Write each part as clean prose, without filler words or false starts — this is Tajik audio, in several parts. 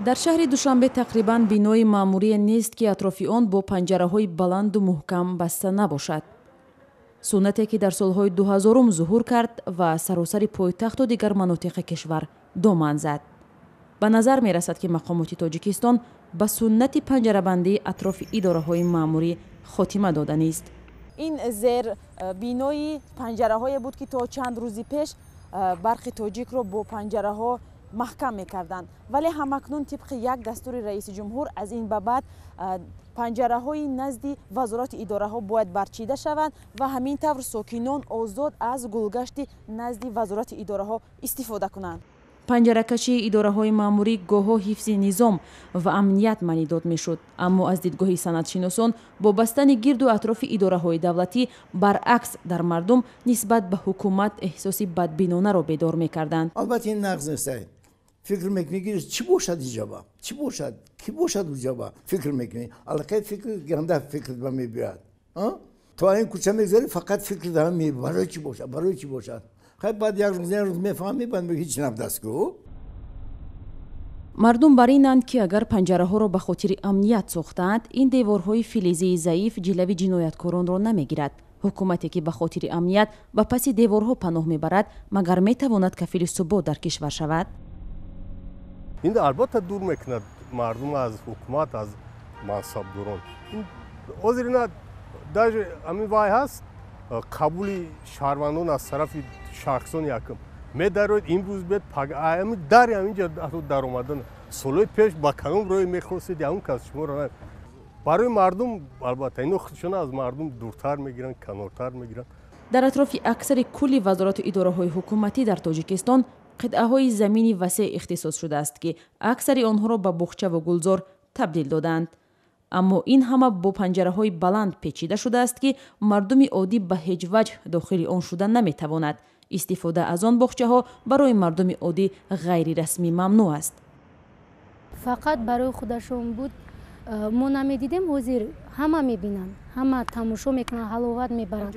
дар шаҳри душанбе тақрибан бинои маъмурие нест ки атрофи он бо панҷараҳои баланду муҳкам баста набошад. суннате ки дар солҳои 2000 зуҳур кард ва саросари пойтахту дигар манотиқи кишвар доман зад. ба назар мерасад ки мақомоти тоҷикистон ба суннати панҷарабандии атрофи идораҳои маъмурӣ хотима доданист. ин зер бинои панҷараҳое буд ки то чанд рӯзи пеш барқи тоҷикро бо панҷараҳо маҳкам мекарданд, вале ҳамакнун тибқи як дастури раиси ҷумҳур аз ин ба баъд панҷараҳои назди вазорати идораҳо бояд барчида шаванд ва ҳамин тавр сокинон озод аз гулгашти назди вазорати идораҳо истифода кунанд. панҷаракашии идораҳои маъмурӣ гоҳҳо ҳифзи низом ва амният маънӣ дод мешуд, аммо аз дидгоҳи санъатшиносон бо бастани гирду атрофи идораҳои давлатӣ баръакс дар мардум нисбат ба ҳукумат эҳсоси бадбинонаро бедор мекарданд. албатта ин нағз нест. фикр мекунӣ чӣ бошад иҷоба, чӣ бошад, кӣ бошад уҷоба, фикр мекунӣ аллакай фикр ганда фикр ба мебиёяд. то ин кӯча мегзарӣ фақат фикр дара мебиёяд барои чӣ бошад, барои чӣ бошад. خب بعد یک روز میفهمی بعد میگی هیچ نبودست. мардум бар инанд ки агар панҷараҳоро ба хотири амният сохтаанд, ин деворҳои филизии заиф ҷилави ҷинояткоронро намегирад. ҳукумате ки ба хотири амният ба паси деворҳо паноҳ мебарад, магар метавонад кафили субот дар кишвар шавад? ин албатта дур мекунад мардум аз ҳукумат, аз мансабдорон. ҳозир ина даже ҳамин вай ҳаст қабули шаҳрвандон аз тарафи шахсон якм медароед имрӯз бед дари ҳаминҷа даромадан солҳои пеш ба калом роҳе мехостед ягон кас шуморо барои мардум албатта ино худшона аз мардум дуртар мегиранд, канортар мегиранд. дар атрофи аксари кулли вазорату идораҳои ҳукуматӣ дар тоҷикистон қитъаҳои замини васеъ ихтисос шудааст ки аксари онҳоро ба буғчаву гулзор табдил доданд. аммо ин ҳама бо панҷараҳои баланд печида шудааст ки мардуми оддӣ ба ҳеҷ ваҷҳ дохили он шуда наметавонад. истифода аз он боғчаҳо барои мардуми оддӣ ғайрирасмӣ мамнӯъ аст. фақат барои худашон буд. мо намедидем ҳозир ҳама мебинанд, ҳама тамошо мекунанд, ҳаловат мебаранд,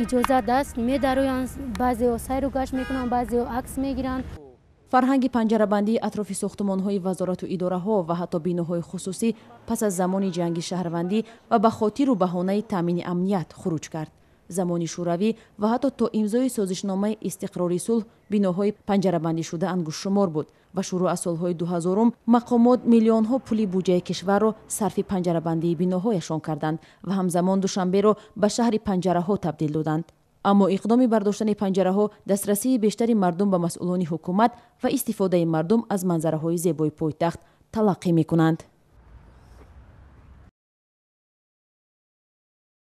иҷозат аст, медароянд, баъзеҳо сайру гашт мекунанд, баъзеҳо акс мегиранд. фарҳанги панҷарабандии атрофи сохтумонҳои вазорату идораҳо ва ҳатто биноҳои хусусӣ пас аз замони ҷанги шаҳрвандӣ ва ба хотиру баҳонаи таъмини амният хуруҷ кард. замони шӯравӣ ва ҳатто то имзои созишномаи истиқрори сулҳ биноҳои панҷарабандишуда ангушшумор буд ва шурӯъ аз солҳои 2000 мақомот миллионҳо пули буҷаи кишварро сарфи панҷарабандии биноҳояшон карданд ва ҳамзамон душанберо ба шаҳри панҷараҳо табдил доданд. аммо иқдоми бардоштани панҷараҳо дастрасии бештари мардум ба масъулони ҳукумат ва истифодаи мардум аз манзараҳои зебои пойтахт талаққӣ мекунанд.